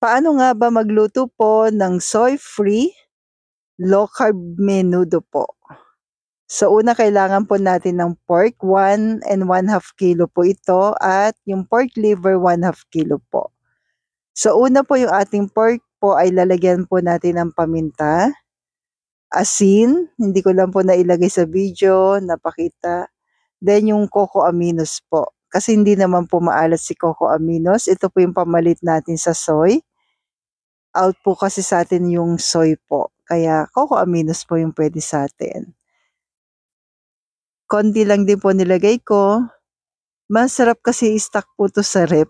Paano nga ba magluto po ng soy-free, low-carb menudo po? So una kailangan po natin ng pork, 1 1/2 kilo po ito at yung pork liver 1/2 kilo po. So una po yung ating pork po ay lalagyan po natin ng paminta, asin, hindi ko lang po nailagay sa video, napakita. Then yung coco aminos po. Kasi hindi naman po maalat si coco aminos. Ito po yung pamalit natin sa soy. Out po kasi sa atin yung soy po. Kaya coco aminos po yung pwede sa atin. Konti lang din po nilagay ko. Masarap kasi i-stock po to sa rep.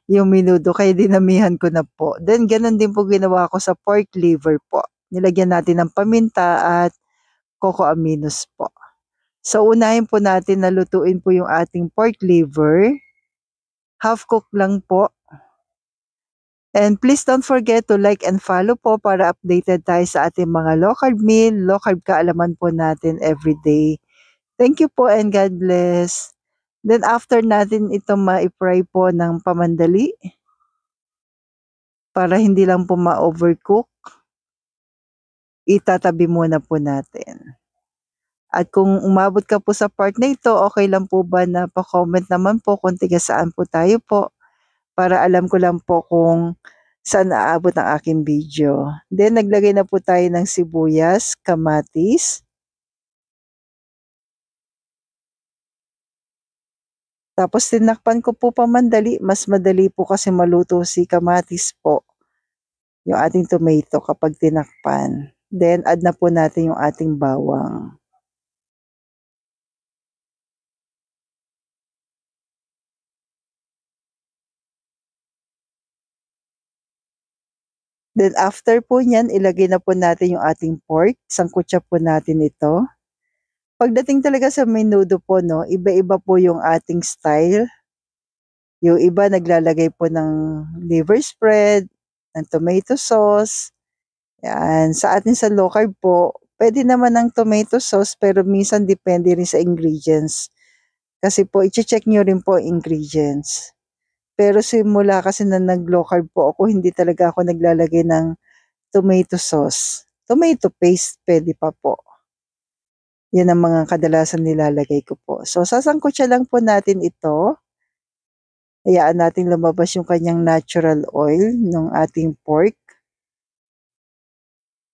Yung menudo, kaya dinamihan ko na po. Then ganun din po ginawa ko sa pork liver po. Nilagyan natin ng paminta at coco aminos po. So unahin po natin na lutuin po yung ating pork liver. Half cook lang po. And please don't forget to like and follow po para updated tayo sa ating mga low carb meal, low carb kaalaman po natin everyday. Thank you po and God bless. Then after natin ito ma-fry po ng pamandali para hindi lang po ma-overcook, itatabi muna po natin. At kung umabot ka po sa part na ito, okay lang po ba na pa-comment naman po kung tiga saan po tayo po para alam ko lang po kung saan aabot ang aking video. Then naglagay na po tayo ng sibuyas, kamatis. Tapos tinakpan ko po pamandali, mas madali po kasi maluto si kamatis po. Yung ating tomato kapag tinakpan. Then add na po natin yung ating bawang. Then after po niyan, ilagay na po natin yung ating pork. Sangkutsa po natin ito. Pagdating talaga sa menudo po, no, iba-iba po yung ating style. Yung iba naglalagay po ng liver spread, ng tomato sauce. Yan. Sa atin sa low carb po, pwede naman ng tomato sauce pero minsan depende rin sa ingredients. Kasi po, i-check nyo rin po ingredients. Pero simula kasi na nag-low carb po ako, hindi talaga ako naglalagay ng tomato sauce. Tomato paste, pwede pa po. Yan ang mga kadalasan nilalagay ko po. So, sasangkutsa lang po natin ito. Hayaan natin lumabas yung kanyang natural oil ng ating pork.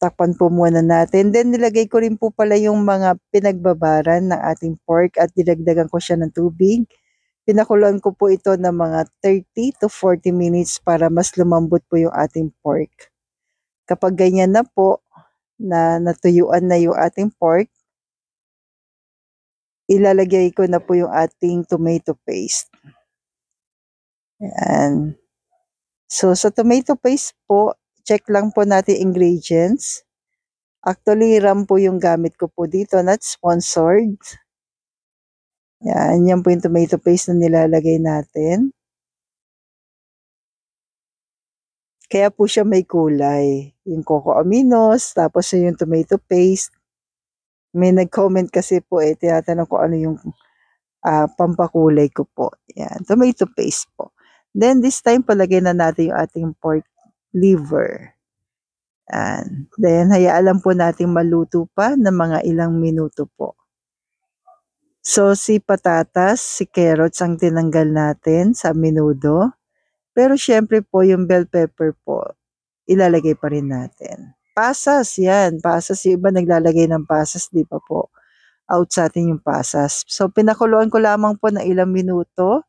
Takpan po muna natin. Then, nilagay ko rin po pala yung mga pinagbabaran ng ating pork at dinagdagan ko siya ng tubig. Pinakuluan ko po ito ng mga 30 to 40 minutes para mas lumambot po yung ating pork. Kapag ganyan na po, na natuyuan na yung ating pork, ilalagay ko na po yung ating tomato paste. Ayan. So, sa tomato paste po, check lang po natin ingredients. Actually, RAM po yung gamit ko po dito, not sponsored. Yan po yung tomato paste na nilalagay natin. Kaya po siya may kulay. Yung coco aminos, tapos yung tomato paste. May nag-comment kasi po tinatanong ko ano yung pampakulay ko po. Yan, tomato paste po. Then this time palagay na natin yung ating pork liver. Yan. Then hayaan lang po natin maluto pa ng mga ilang minuto po. So, si patatas, si carrots ang tinanggal natin sa menudo. Pero syempre po, yung bell pepper po, ilalagay pa rin natin. Pasas, yan. Pasas, yung iba naglalagay ng pasas, di pa po. Out sa atin yung pasas. So, pinakuluan ko lamang po ng ilang minuto.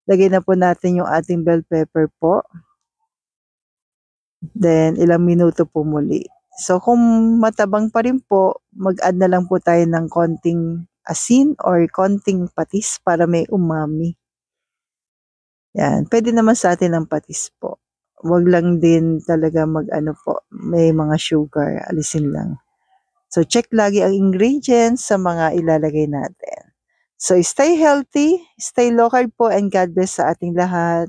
Lagay na po natin yung ating bell pepper po. Then, ilang minuto po muli. So, kung matabang pa rin po, mag-add na lang po tayo ng konting asin or konting patis para may umami. Yan. Pwede naman sa atin ng patis po. Huwag lang din talaga mag-ano po, may mga sugar, alisin lang. So, check lagi ang ingredients sa mga ilalagay natin. So, stay healthy, stay low carb po, and God bless sa ating lahat.